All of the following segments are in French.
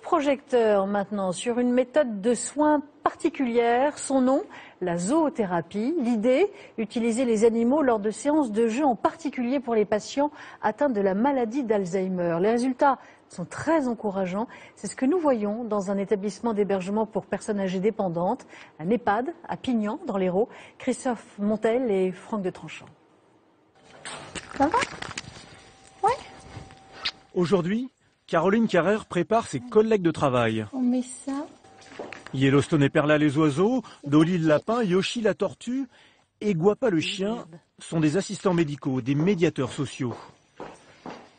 projecteur maintenant sur une méthode de soins particulière. Son nom, la zoothérapie. L'idée, utiliser les animaux lors de séances de jeu, en particulier pour les patients atteints de la maladie d'Alzheimer. Les résultats sont très encourageants. C'est ce que nous voyons dans un établissement d'hébergement pour personnes âgées dépendantes, un EHPAD à Pignan, dans l'Hérault. Christophe Montel et Franck de Tranchant. Ça va ? Ouais. Aujourd'hui, Caroline Carrère prépare ses collègues de travail. On met ça. Yellowstone et Perla les oiseaux, Dolly le lapin, Yoshi la tortue et Guapa le chien sont des assistants médicaux, des médiateurs sociaux.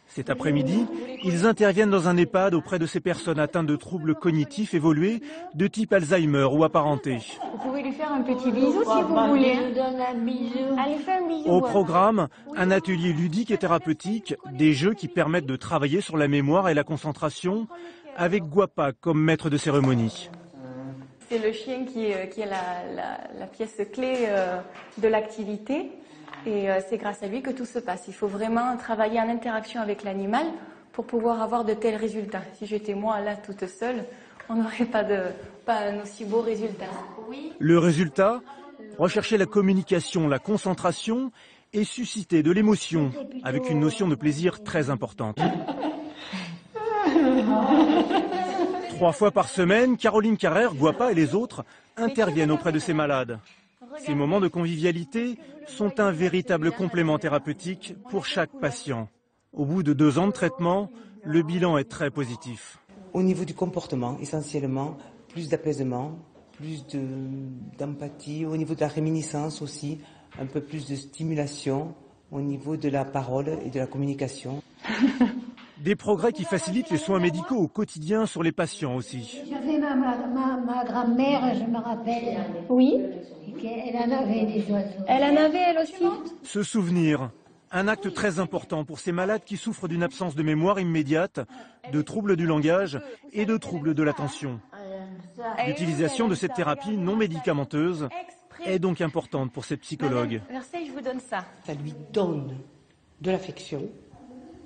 Cet après-midi, ils interviennent dans un EHPAD auprès de ces personnes atteintes de troubles cognitifs évolués de type Alzheimer ou apparentés. Vous pouvez lui faire un petit bisou si vous voulez. Je donne un bisou. Allez, fais un bisou. Au programme, un atelier ludique et thérapeutique, des jeux qui permettent de travailler sur la mémoire et la concentration, avec Guapa comme maître de cérémonie. C'est le chien qui est la pièce clé de l'activité. Et c'est grâce à lui que tout se passe. Il faut vraiment travailler en interaction avec l'animal pour pouvoir avoir de tels résultats. Si j'étais moi là toute seule, on n'aurait pas un aussi beau résultat. Le résultat, rechercher la communication, la concentration et susciter de l'émotion avec une notion de plaisir très importante. 3 fois par semaine, Caroline Carrère, Guapa et les autres interviennent auprès de ces malades. Ces moments de convivialité sont un véritable complément thérapeutique pour chaque patient. Au bout de 2 ans de traitement, le bilan est très positif. Au niveau du comportement, essentiellement, plus d'apaisement, plus d'empathie. Au niveau de la réminiscence aussi, un peu plus de stimulation. Au niveau de la parole et de la communication. Des progrès qui facilitent les soins médicaux au quotidien sur les patients aussi. J'avais ma grand-mère, je me rappelle. Oui. Elle en avait des oiseaux. Elle en avait elle aussi. Se souvenir, un acte très important pour ces malades qui souffrent d'une absence de mémoire immédiate, de troubles du langage et de troubles de l'attention. L'utilisation de cette thérapie non médicamenteuse est donc importante pour cette psychologue. Versailles, je vous donne ça. Ça lui donne de l'affection.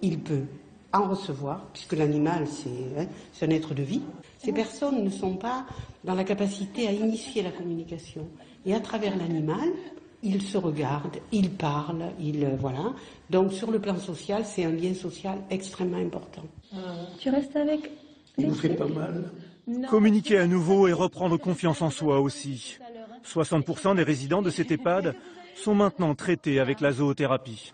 Il peut en recevoir, puisque l'animal, c'est un être de vie. Ces personnes ne sont pas dans la capacité à initier la communication. Et à travers l'animal, ils se regardent, ils parlent, voilà. Donc sur le plan social, c'est un lien social extrêmement important. Tu restes avec. Il nous fait pas mal. Communiquer à nouveau et reprendre confiance en soi aussi. 60% des résidents de cet EHPAD sont maintenant traités avec la zoothérapie.